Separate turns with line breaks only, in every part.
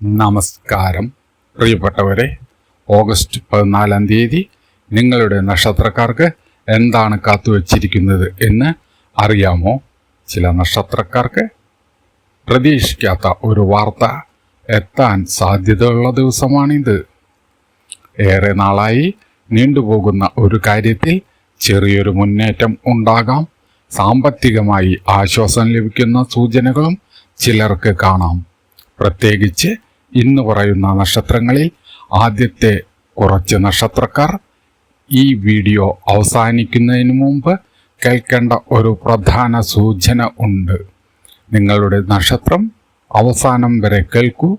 നമസ്കാരം പ്രിയപ്പെട്ടവരെ. ഓഗസ്റ്റ് 14 നിങ്ങളുടെ നക്ഷത്രക്കാർക്ക് എന്താണ് കാത്തുവച്ചിരിക്കുന്നത് എന്ന് അറിയാമോ? ചില നക്ഷത്രക്കാർക്ക് പ്രതീക്ഷിക്കാത്ത ഒരു വാർത്ത എത്താൻ സാധ്യതയുള്ള ദിവസമാണിത്. ഏറെ നാളായി നീണ്ടുപോകുന്ന ഒരു കാര്യത്തിൽ ചെറിയൊരു മുന്നേറ്റം ഉണ്ടാകാം. സാമ്പത്തികമായി ആശ്വാസം ലഭിക്കുന്ന സൂചനകളും ചിലർക്ക് കാണാം. പ്രത്യേകിച്ച് ഇന്ന് പറയുന്ന നക്ഷത്രങ്ങളിൽ ആദ്യത്തെ കുറച്ച് നക്ഷത്രക്കാർ ഈ വീഡിയോ അവസാനിക്കുന്നതിന് മുമ്പ് കേൾക്കേണ്ട ഒരു പ്രധാന സൂചന ഉണ്ട്. നിങ്ങളുടെ നക്ഷത്രം അവസാനം വരെ കേൾക്കൂ.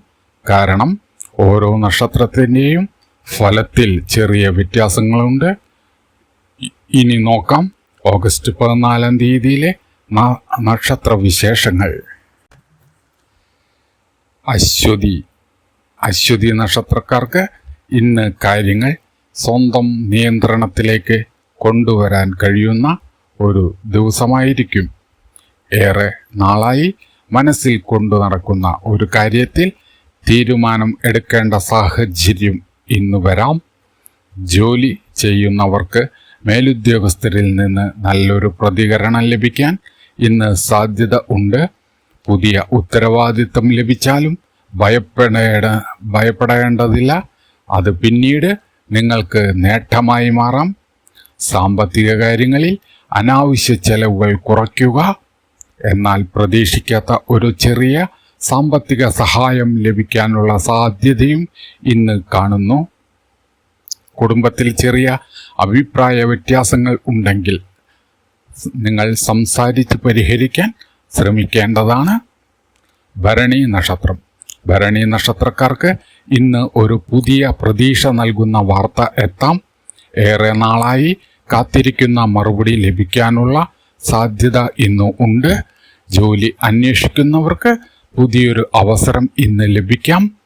കാരണം ഓരോ നക്ഷത്രത്തിൻ്റെയും ഫലത്തിൽ ചെറിയ വ്യത്യാസങ്ങളുണ്ട്. ഇനി നോക്കാം ഓഗസ്റ്റ് 14 നക്ഷത്ര വിശേഷങ്ങൾ. അശ്വതി നക്ഷത്രക്കാർക്ക് ഇന്ന് കാര്യങ്ങൾ സ്വന്തം നിയന്ത്രണത്തിലേക്ക് കൊണ്ടുവരാൻ കഴിയുന്ന ഒരു ദിവസമായിരിക്കും. ഏറെ നാളായി മനസ്സിൽ കൊണ്ടു നടക്കുന്ന ഒരു കാര്യത്തിൽ തീരുമാനം എടുക്കേണ്ട സാഹചര്യം ഇന്ന് വരാം. ജോലി ചെയ്യുന്നവർക്ക് മേലുദ്യോഗസ്ഥരിൽ നിന്ന് നല്ലൊരു പ്രതികരണം ലഭിക്കാൻ ഇന്ന് സാധ്യത ഉണ്ട്. പുതിയ ഉത്തരവാദിത്തം ലഭിച്ചാലും ഭയപ്പെടേണ്ടതില്ല. അത് പിന്നീട് നിങ്ങൾക്ക് നേട്ടമായി മാറാം. സാമ്പത്തിക കാര്യങ്ങളിൽ അനാവശ്യ ചെലവുകൾ കുറയ്ക്കുക. എന്നാൽ പ്രതീക്ഷിക്കാത്ത ഒരു ചെറിയ സാമ്പത്തിക സഹായം ലഭിക്കാനുള്ള സാധ്യതയും ഇന്ന് കാണുന്നു. കുടുംബത്തിൽ ചെറിയ അഭിപ്രായ വ്യത്യാസങ്ങൾ ഉണ്ടെങ്കിൽ നിങ്ങൾ സംസാരിച്ച് പരിഹരിക്കാൻ ശ്രമിക്കേണ്ടതാണ്. ഭരണി നക്ഷത്രക്കാർക്ക് ഇന്ന് ഒരു പുതിയ പ്രതീക്ഷ നൽകുന്ന വാർത്ത എത്താം. ഏറെ നാളായി കാത്തിരിക്കുന്ന മറുപടി ലഭിക്കാനുള്ള സാധ്യത ഇന്ന് ഉണ്ട്. ജോലി അന്വേഷിക്കുന്നവർക്ക് പുതിയൊരു അവസരം ഇന്ന് ലഭിക്കാം.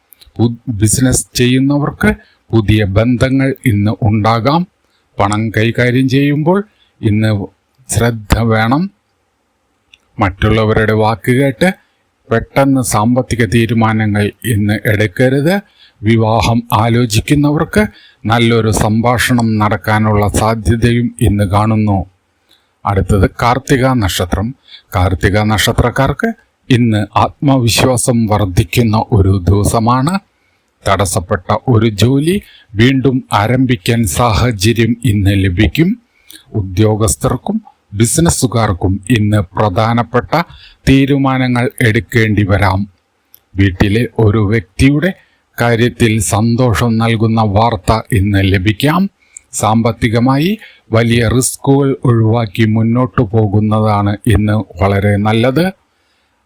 ബിസിനസ് ചെയ്യുന്നവർക്ക് പുതിയ ബന്ധങ്ങൾ ഇന്ന് ഉണ്ടാകാം. പണം കൈകാര്യം ചെയ്യുമ്പോൾ ഇന്ന് ശ്രദ്ധ വേണം. മറ്റുള്ളവരുടെ വാക്കുകേട്ട് പെട്ടെന്ന് സാമ്പത്തിക തീരുമാനങ്ങൾ ഇന്ന് എടുക്കരുത്. വിവാഹം ആലോചിക്കുന്നവർക്ക് നല്ലൊരു സംഭാഷണം നടക്കാനുള്ള സാധ്യതയും ഇന്ന് കാണുന്നു. അടുത്തത് കാർത്തിക നക്ഷത്രക്കാർക്ക് ഇന്ന് ആത്മവിശ്വാസം വർദ്ധിക്കുന്ന ഒരു ദിവസമാണ്. തടസ്സപ്പെട്ട ഒരു ജോലി വീണ്ടും ആരംഭിക്കാൻ സാഹചര്യം ഇന്ന് ലഭിക്കും. ഉദ്യോഗസ്ഥർക്കും ബിസിനസ്സുകാർക്കും ഇന്ന് പ്രധാനപ്പെട്ട തീരുമാനങ്ങൾ എടുക്കേണ്ടി വരാം. വീട്ടിലെ ഒരു വ്യക്തിയുടെ കാര്യത്തിൽ സന്തോഷം നൽകുന്ന വാർത്ത ഇന്ന് ലഭിക്കാം. സാമ്പത്തികമായി വലിയ റിസ്കുകൾ ഒഴിവാക്കി മുന്നോട്ടു പോകുന്നതാണ് ഇന്ന് വളരെ നല്ലത്.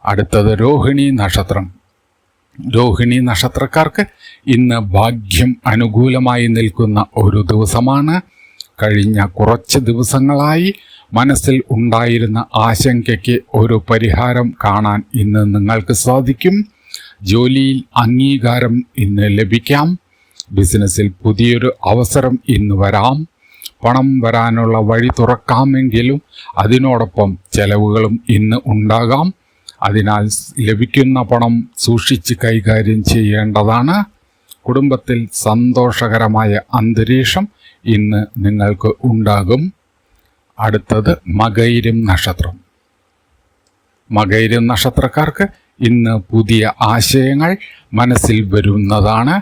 അടുത്തത് രോഹിണി നക്ഷത്രക്കാർക്ക് ഇന്ന് ഭാഗ്യം അനുകൂലമായി നിൽക്കുന്ന ഒരു ദിവസമാണ്. കഴിഞ്ഞ കുറച്ച് ദിവസങ്ങളായി മനസ്സിൽ ഉണ്ടായിരുന്ന ആശങ്കയ്ക്ക് ഒരു പരിഹാരം കാണാൻ ഇന്ന് നിങ്ങൾക്ക് സാധിക്കും. ജോലിയിൽ അംഗീകാരം ഇന്ന് ലഭിക്കാം. ബിസിനസ്സിൽ പുതിയൊരു അവസരം ഇന്ന് വരാം. പണം വരാനുള്ള വഴി തുറക്കാമെങ്കിലും അതിനോടൊപ്പം ചെലവുകളും ഇന്ന് ഉണ്ടാകാം. അതിനാൽ ലഭിക്കുന്ന പണം സൂക്ഷിച്ച് കൈകാര്യം ചെയ്യേണ്ടതാണ്. കുടുംബത്തിൽ സന്തോഷകരമായ അന്തരീക്ഷം ഇന്ന് നിങ്ങൾക്ക് ഉണ്ടാകും. അടുത്തത് മകയിരം നക്ഷത്രക്കാർക്ക് ഇന്ന് പുതിയ ആശയങ്ങൾ മനസ്സിൽ വരുന്നതാണ്.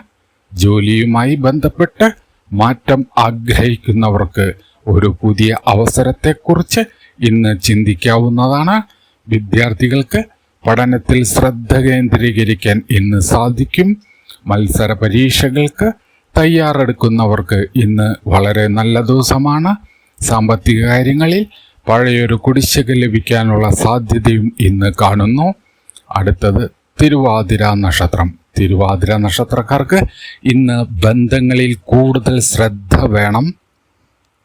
ജോലിയുമായി ബന്ധപ്പെട്ട് മാറ്റം ആഗ്രഹിക്കുന്നവർക്ക് ഒരു പുതിയ അവസരത്തെക്കുറിച്ച് ഇന്ന് ചിന്തിക്കാവുന്നതാണ്. വിദ്യാർത്ഥികൾക്ക് പഠനത്തിൽ ശ്രദ്ധ കേന്ദ്രീകരിക്കാൻ ഇന്ന് സാധിക്കും. മത്സര പരീക്ഷകൾക്ക് തയ്യാറെടുക്കുന്നവർക്ക് ഇന്ന് വളരെ നല്ല ദിവസമാണ്. സാമ്പത്തിക കാര്യങ്ങളിൽ പഴയൊരു കുടിശ്ശിക ലഭിക്കാനുള്ള സാധ്യതയും ഇന്ന് കാണുന്നു. അടുത്തത് തിരുവാതിര നക്ഷത്രക്കാർക്ക് ഇന്ന് ബന്ധങ്ങളിൽ കൂടുതൽ ശ്രദ്ധ വേണം.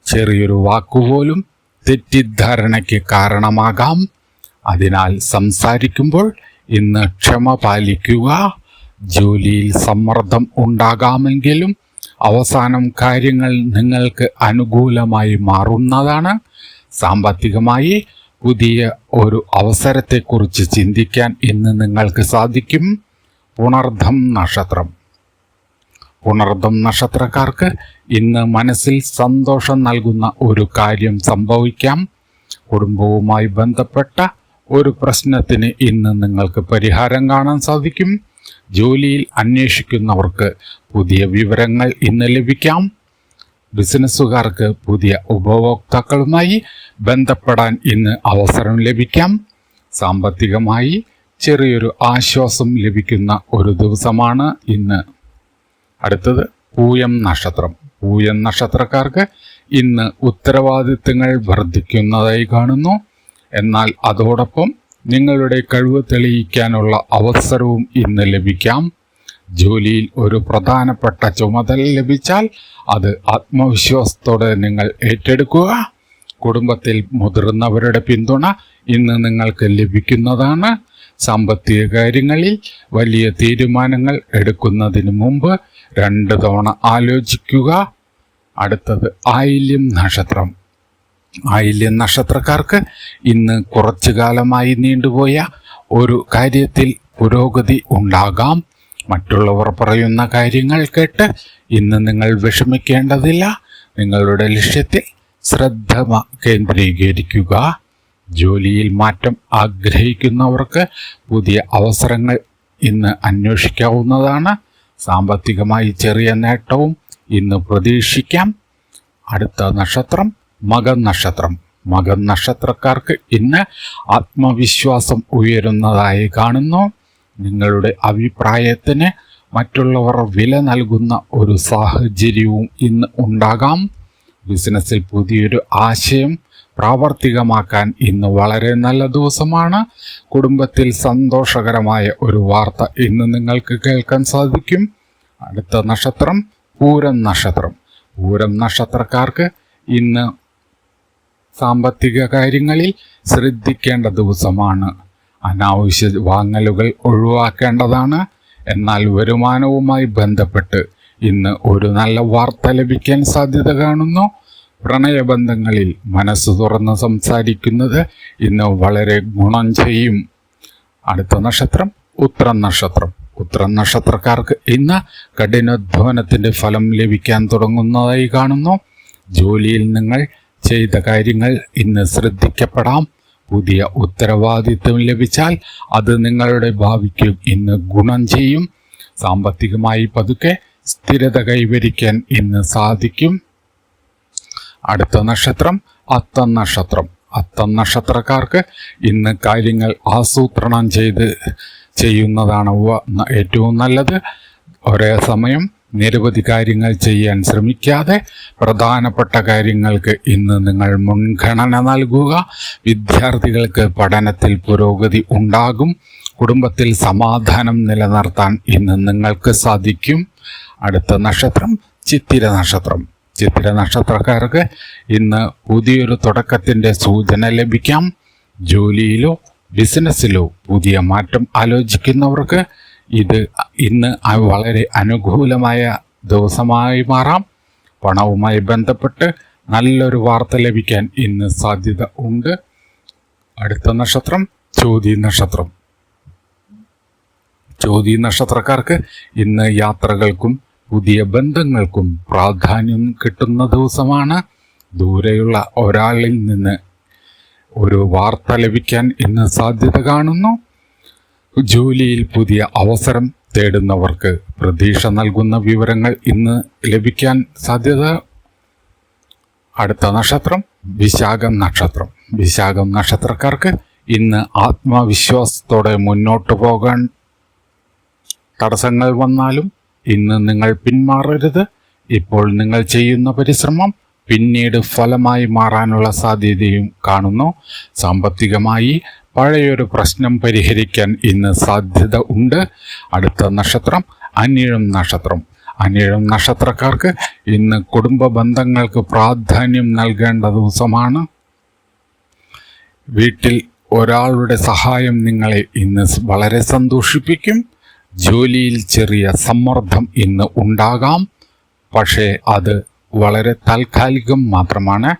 ചെറിയൊരു വാക്കുപോലും തെറ്റിദ്ധാരണയ്ക്ക് കാരണമാകാം. അതിനാൽ സംസാരിക്കുമ്പോൾ ഇന്ന് ക്ഷമ പാലിക്കുക. ജോലിയിൽ സമ്മർദ്ദം ഉണ്ടാകാമെങ്കിലും അവസാനം കാര്യങ്ങൾ നിങ്ങൾക്ക് അനുകൂലമായി മാറുന്നതാണ്. സാമ്പത്തികമായി പുതിയ ഒരു അവസരത്തെക്കുറിച്ച് ചിന്തിക്കാൻ ഇന്ന് നിങ്ങൾക്ക് സാധിക്കും. പുണർദം നക്ഷത്രം. പുണർദം നക്ഷത്രക്കാർക്ക് ഇന്ന് മനസ്സിൽ സന്തോഷം നൽകുന്ന ഒരു കാര്യം സംഭവിക്കാം. കുടുംബവുമായി ബന്ധപ്പെട്ട ഒരു പ്രശ്നത്തിന് ഇന്ന് നിങ്ങൾക്ക് പരിഹാരം കാണാൻ സാധിക്കും. ജോലിയിൽ അന്വേഷിക്കുന്നവർക്ക് പുതിയ വിവരങ്ങൾ ഇന്ന് ലഭിക്കാം. ബിസിനസ്സുകാർക്ക് പുതിയ ഉപഭോക്താക്കളുമായി ബന്ധപ്പെടാൻ ഇന്ന് അവസരം ലഭിക്കാം. സാമ്പത്തികമായി ചെറിയൊരു ആശ്വാസം ലഭിക്കുന്ന ഒരു ദിവസമാണ് ഇന്ന്. അടുത്തത് പൂയം നക്ഷത്രം. പൂയം നക്ഷത്രക്കാർക്ക് ഇന്ന് ഉത്തരവാദിത്തങ്ങൾ വർദ്ധിക്കുന്നതായി കാണുന്നു. എന്നാൽ അതോടൊപ്പം നിങ്ങളുടെ കഴിവ് തെളിയിക്കാനുള്ള അവസരവും ഇന്ന് ലഭിക്കാം. ജോലിയിൽ ഒരു പ്രധാനപ്പെട്ട ചുമതല ലഭിച്ചാൽ അത് ആത്മവിശ്വാസത്തോടെ നിങ്ങൾ ഏറ്റെടുക്കുക. കുടുംബത്തിൽ മുതിർന്നവരുടെ പിന്തുണ ഇന്ന് നിങ്ങൾക്ക് ലഭിക്കുന്നതാണ്. സാമ്പത്തിക കാര്യങ്ങളിൽ വലിയ തീരുമാനങ്ങൾ എടുക്കുന്നതിന് മുമ്പ് 2 തവണ ആലോചിക്കുക. അടുത്തത് ആയില്യം നക്ഷത്രം. ആയില്യം നക്ഷത്രക്കാർക്ക് ഇന്ന് കുറച്ചു കാലമായി നീണ്ടുപോയ ഒരു കാര്യത്തിൽ പുരോഗതി ഉണ്ടാകാം. മറ്റുള്ളവർ പറയുന്ന കാര്യങ്ങൾ കേട്ട് ഇന്ന് നിങ്ങൾ വിഷമിക്കേണ്ടതില്ല. നിങ്ങളുടെ ലക്ഷ്യത്തിൽ ശ്രദ്ധ കേന്ദ്രീകരിക്കുക. ജോലിയിൽ മാറ്റം ആഗ്രഹിക്കുന്നവർക്ക് പുതിയ അവസരങ്ങൾ ഇന്ന് അന്വേഷിക്കാവുന്നതാണ്. സാമ്പത്തികമായി ചെറിയ നേട്ടവും ഇന്ന് പ്രതീക്ഷിക്കാം. അടുത്ത നക്ഷത്രം മകം നക്ഷത്രം. മകം നക്ഷത്രക്കാർക്ക് ഇന്ന് ആത്മവിശ്വാസം ഉയരുന്നതായി കാണുന്നു. നിങ്ങളുടെ അഭിപ്രായത്തിന് മറ്റുള്ളവർ വില നൽകുന്ന ഒരു സാഹചര്യവും ഇന്ന് ഉണ്ടാകാം. ബിസിനസ്സിൽ പുതിയൊരു ആശയം പ്രാവർത്തികമാക്കാൻ ഇന്ന് വളരെ നല്ല ദിവസമാണ്. കുടുംബത്തിൽ സന്തോഷകരമായ ഒരു വാർത്ത ഇന്ന് നിങ്ങൾക്ക് കേൾക്കാൻ സാധിക്കും. അടുത്ത നക്ഷത്രം പൂരം നക്ഷത്രം. പൂരം നക്ഷത്രക്കാർക്ക് ഇന്ന് സാമ്പത്തിക കാര്യങ്ങളിൽ ശ്രദ്ധിക്കേണ്ട ദിവസമാണ്. അനാവശ്യ വാങ്ങലുകൾ ഒഴിവാക്കേണ്ടതാണ്. എന്നാൽ വരുമാനവുമായി ബന്ധപ്പെട്ട് ഇന്ന് ഒരു നല്ല വാർത്ത ലഭിക്കാൻ സാധ്യത കാണുന്നു. പ്രണയബന്ധങ്ങളിൽ മനസ്സ് തുറന്ന് സംസാരിക്കുന്നത് ഇന്ന് വളരെ ഗുണം ചെയ്യും. അടുത്ത നക്ഷത്രം ഉത്രം നക്ഷത്രം. ഉത്രം നക്ഷത്രക്കാർക്ക് ഇന്ന് കഠിനാധ്വാനത്തിൻ്റെ ഫലം ലഭിക്കാൻ തുടങ്ങുന്നതായി കാണുന്നു. ജോലിയിൽ നിങ്ങൾ ചെയ്ത കാര്യങ്ങൾ ഇന്ന് ശ്രദ്ധിക്കപ്പെടാം. പുതിയ ഉത്തരവാദിത്വം ലഭിച്ചാൽ അത് നിങ്ങളുടെ ഭാവിക്ക് ഇന്ന് ഗുണം ചെയ്യും. സാമ്പത്തികമായി പതുക്കെ സ്ഥിരത കൈവരിക്കാൻ ഇന്ന് സാധിക്കും. അടുത്ത നക്ഷത്രം അത്തം നക്ഷത്രം. അത്തം നക്ഷത്രക്കാർക്ക് ഇന്ന് കാര്യങ്ങൾ ആസൂത്രണം ചെയ്യുന്നതാണ് ഏറ്റവും നല്ലത്. ഒരേ സമയം നിരവധി കാര്യങ്ങൾ ചെയ്യാൻ ശ്രമിക്കാതെ പ്രധാനപ്പെട്ട കാര്യങ്ങൾക്ക് ഇന്ന് നിങ്ങൾ മുൻഗണന നൽകുക. വിദ്യാർത്ഥികൾക്ക് പഠനത്തിൽ പുരോഗതി ഉണ്ടാകും. കുടുംബത്തിൽ സമാധാനം നിലനിർത്താൻ ഇന്ന് നിങ്ങൾക്ക് സാധിക്കും. അടുത്ത നക്ഷത്രം ചിത്തിര നക്ഷത്രം. ചിത്തിര നക്ഷത്രക്കാർക്ക് ഇന്ന് പുതിയൊരു തുടക്കത്തിൻ്റെ സൂചന ലഭിക്കാം. ജോലിയിലോ ബിസിനസ്സിലോ പുതിയ മാറ്റം ആലോചിക്കുന്നവർക്ക് ഇത് ഇന്ന് വളരെ അനുകൂലമായ ദിവസമായി മാറാം. പണവുമായി ബന്ധപ്പെട്ട് നല്ലൊരു വാർത്ത ലഭിക്കാൻ ഇന്ന് സാധ്യത ഉണ്ട്. അടുത്ത നക്ഷത്രം ചോതി നക്ഷത്രം. ചോതി നക്ഷത്രക്കാർക്ക് ഇന്ന് യാത്രകൾക്കും പുതിയ ബന്ധങ്ങൾക്കും പ്രാധാന്യം കിട്ടുന്ന ദിവസമാണ്. ദൂരെയുള്ള ഒരാളിൽ നിന്ന് ഒരു വാർത്ത ലഭിക്കാൻ ഇന്ന് സാധ്യത കാണുന്നു. ജോലിയിൽ പുതിയ അവസരം തേടുന്നവർക്ക് പ്രതീക്ഷ നൽകുന്ന വിവരങ്ങൾ ഇന്ന് ലഭിക്കാൻ സാധ്യത. അടുത്ത നക്ഷത്രം വിശാഖം നക്ഷത്രം. വിശാഖം നക്ഷത്രക്കാർക്ക് ഇന്ന് ആത്മവിശ്വാസത്തോടെ മുന്നോട്ട് പോകാൻ തടസ്സങ്ങൾ വന്നാലും ഇന്ന് നിങ്ങൾ പിന്മാറരുത്. ഇപ്പോൾ നിങ്ങൾ ചെയ്യുന്ന പരിശ്രമം പിന്നീട് ഫലമായി മാറാനുള്ള സാധ്യതയും കാണുന്നു. സാമ്പത്തികമായി പഴയൊരു പ്രശ്നം പരിഹരിക്കാൻ ഇന്ന് സാധ്യത ഉണ്ട്. അടുത്ത നക്ഷത്രം അനിഴം നക്ഷത്രം. അനിഴം നക്ഷത്രക്കാർക്ക് ഇന്ന് കുടുംബ ബന്ധങ്ങൾക്ക് പ്രാധാന്യം നൽകേണ്ട ദിവസമാണ്. വീട്ടിൽ ഒരാളുടെ സഹായം നിങ്ങളെ ഇന്ന് വളരെ സന്തോഷിപ്പിക്കും. ജോലിയിൽ ചെറിയ സമ്മർദ്ദം ഇന്ന് ഉണ്ടാകാം, പക്ഷേ അത് വളരെ താൽക്കാലികം മാത്രമാണ്.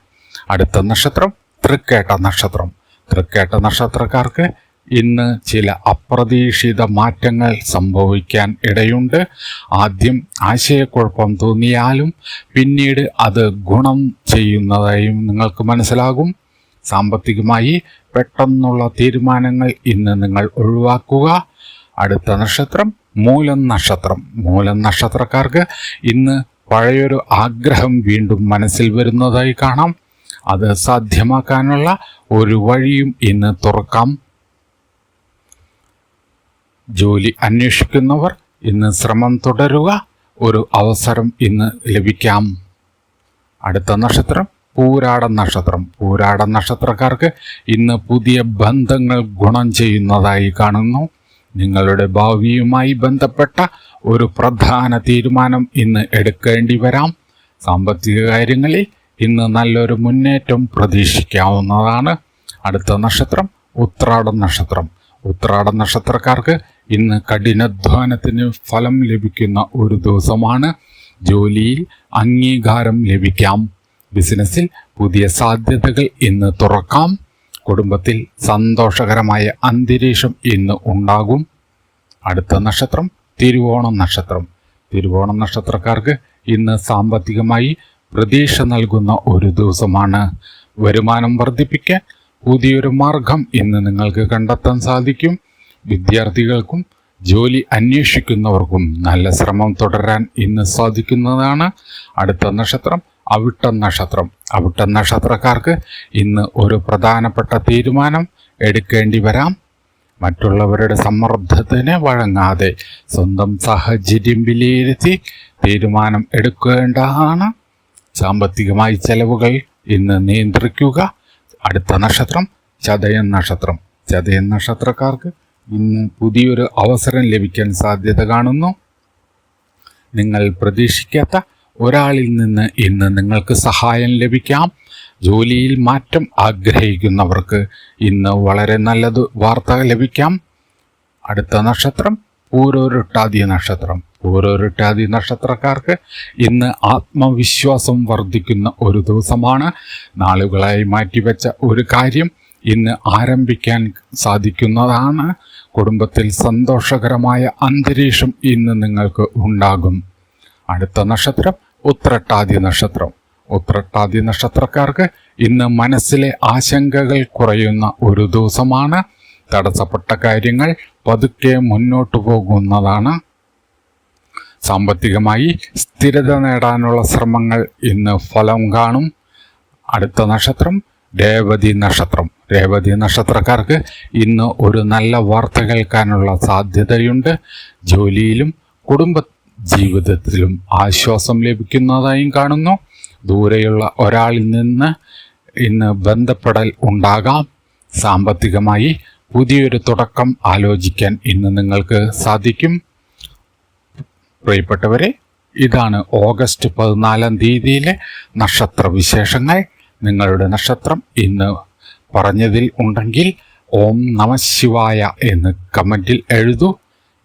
അടുത്ത നക്ഷത്രം തൃക്കേട്ട നക്ഷത്രം. തൃക്കേട്ട നക്ഷത്രക്കാർക്ക് ഇന്ന് ചില അപ്രതീക്ഷിത മാറ്റങ്ങൾ സംഭവിക്കാൻ ഇടയുണ്ട്. ആദ്യം ആശയക്കുഴപ്പം തോന്നിയാലും പിന്നീട് അത് ഗുണം ചെയ്യുന്നതായും നിങ്ങൾക്ക് മനസ്സിലാകും. സാമ്പത്തികമായി പെട്ടെന്നുള്ള തീരുമാനങ്ങൾ ഇന്ന് നിങ്ങൾ ഒഴിവാക്കുക. അടുത്ത നക്ഷത്രം മൂലം നക്ഷത്രം. മൂലം നക്ഷത്രക്കാർക്ക് ഇന്ന് പഴയൊരു ആഗ്രഹം വീണ്ടും മനസ്സിൽ വരുന്നതായി കാണാം. അത് സാധ്യമാക്കാനുള്ള ഒരു വഴിയും ഇന്ന് തുറക്കാം. ജോലി അന്വേഷിക്കുന്നവർ ഇന്ന് ശ്രമം തുടരുക. ഒരു അവസരം ഇന്ന് ലഭിക്കാം. അടുത്ത നക്ഷത്രം പൂരാടം നക്ഷത്രം. പൂരാടം നക്ഷത്രക്കാർക്ക് ഇന്ന് പുതിയ ബന്ധങ്ങൾ ഗുണം ചെയ്യുന്നതായി കാണുന്നു. നിങ്ങളുടെ ഭാവിയുമായി ബന്ധപ്പെട്ട ഒരു പ്രധാന തീരുമാനം ഇന്ന് എടുക്കേണ്ടി വരാം. സാമ്പത്തിക കാര്യങ്ങളിൽ ഇന്ന് നല്ലൊരു മുന്നേറ്റം പ്രതീക്ഷിക്കാവുന്നതാണ്. അടുത്ത നക്ഷത്രം ഉത്രാടം നക്ഷത്രം. ഉത്രാടം നക്ഷത്രക്കാർക്ക് ഇന്ന് കഠിനാധ്വാനത്തിന് ഫലം ലഭിക്കുന്ന ഒരു ദിവസമാണ്. ജോലിയിൽ അംഗീകാരം ലഭിക്കാം. ബിസിനസ്സിൽ പുതിയ സാധ്യതകൾ ഇന്ന് തുറക്കാം. കുടുംബത്തിൽ സന്തോഷകരമായ അന്തരീക്ഷം ഇന്ന് ഉണ്ടാകും. അടുത്ത നക്ഷത്രം തിരുവോണം നക്ഷത്രം. തിരുവോണം നക്ഷത്രക്കാർക്ക് ഇന്ന് സാമ്പത്തികമായി പ്രതീക്ഷ നൽകുന്ന ഒരു ദിവസമാണ്. വരുമാനം വർദ്ധിപ്പിക്കാൻ പുതിയൊരു മാർഗം ഇന്ന് നിങ്ങൾക്ക് കണ്ടെത്താൻ സാധിക്കും. വിദ്യാർത്ഥികൾക്കും ജോലി അന്വേഷിക്കുന്നവർക്കും നല്ല ശ്രമം തുടരാൻ ഇന്ന് സാധിക്കുന്നതാണ്. അടുത്ത നക്ഷത്രം അവിട്ടം നക്ഷത്രം. അവിട്ടം നക്ഷത്രക്കാർക്ക് ഇന്ന് ഒരു പ്രധാനപ്പെട്ട തീരുമാനം എടുക്കേണ്ടി വരാം. മറ്റുള്ളവരുടെ സമ്മർദ്ദത്തിന് വഴങ്ങാതെ സ്വന്തം സാഹചര്യം വിലയിരുത്തി തീരുമാനം എടുക്കേണ്ടതാണ്. സാമ്പത്തികമായി ചെലവുകൾ ഇന്ന് നിയന്ത്രിക്കുക. അടുത്ത നക്ഷത്രം ചതയം നക്ഷത്രം. ചതയം നക്ഷത്രക്കാർക്ക് ഇന്ന് പുതിയൊരു അവസരം ലഭിക്കാൻ സാധ്യത കാണുന്നു. നിങ്ങൾ പ്രതീക്ഷിക്കാത്ത ഒരാളിൽ നിന്ന് ഇന്ന് നിങ്ങൾക്ക് സഹായം ലഭിക്കാം. ജോലിയിൽ മാറ്റം ആഗ്രഹിക്കുന്നവർക്ക് ഇന്ന് വളരെ നല്ലത് വാർത്ത ലഭിക്കാം. അടുത്ത നക്ഷത്രം പൂരോരുട്ടാതി നക്ഷത്രം. പൂരോരുട്ടാതി നക്ഷത്രക്കാർക്ക് ഇന്ന് ആത്മവിശ്വാസം വർദ്ധിക്കുന്ന ഒരു ദിവസമാണ്. നാളുകളായി മാറ്റിവെച്ച ഒരു കാര്യം ഇന്ന് ആരംഭിക്കാൻ സാധിക്കുന്നതാണ്. കുടുംബത്തിൽ സന്തോഷകരമായ അന്തരീക്ഷം ഇന്ന് നിങ്ങൾക്ക് ഉണ്ടാകും. അടുത്ത നക്ഷത്രം ഉത്രട്ടാതി നക്ഷത്രം. ഉത്രട്ടാതി നക്ഷത്രക്കാർക്ക് ഇന്ന് മനസ്സിലെ ആശങ്കകൾ കുറയുന്ന ഒരു ദിവസമാണ്. തടസ്സപ്പെട്ട കാര്യങ്ങൾ പതുക്കെ മുന്നോട്ടു പോകുന്നതാണ്. സാമ്പത്തികമായി സ്ഥിരത നേടാനുള്ള ശ്രമങ്ങൾ ഇന്ന് ഫലം കാണും. അടുത്ത നക്ഷത്രം രേവതി നക്ഷത്രം. രേവതി നക്ഷത്രക്കാർക്ക് ഇന്ന് ഒരു നല്ല വാർത്ത കേൾക്കാനുള്ള സാധ്യതയുണ്ട്. ജോലിയിലും കുടുംബ ജീവിതത്തിലും ആശ്വാസം ലഭിക്കുന്നതായും കാണുന്നു. ദൂരെയുള്ള ഒരാളിൽ നിന്ന് ഇന്ന് ബന്ധപ്പെടൽ ഉണ്ടാകാം. സാമ്പത്തികമായി പുതിയൊരു തുടക്കം ആലോചിക്കാൻ ഇന്ന് നിങ്ങൾക്ക് സാധിക്കും. പ്രിയപ്പെട്ടവരെ, ഇതാണ് ഓഗസ്റ്റ് 14 തീയതിയിലെ നക്ഷത്ര വിശേഷങ്ങൾ. നിങ്ങളുടെ നക്ഷത്രം ഇന്ന് പറഞ്ഞതിൽ ഉണ്ടെങ്കിൽ ഓം നമഃ ശിവായ എന്ന് കമൻറ്റിൽ എഴുതൂ.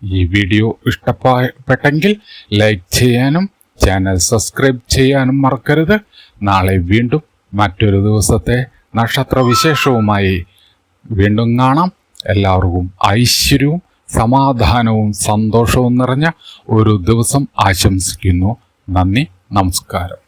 ഈ വീഡിയോ ഇഷ്ടപ്പെട്ടെങ്കിൽ ലൈക്ക് ചെയ്യാനും ചാനൽ സബ്സ്ക്രൈബ് ചെയ്യാനും മറക്കരുത്. നാളെ വീണ്ടും മറ്റൊരു ദിവസത്തെ നക്ഷത്ര വിശേഷവുമായി വീണ്ടും കാണാം. എല്ലാവർക്കും ഐശ്വര്യവും സമാധാനവും സന്തോഷവും നിറഞ്ഞ ഒരു ദിവസം ആശംസിക്കുന്നു. നന്ദി, നമസ്കാരം.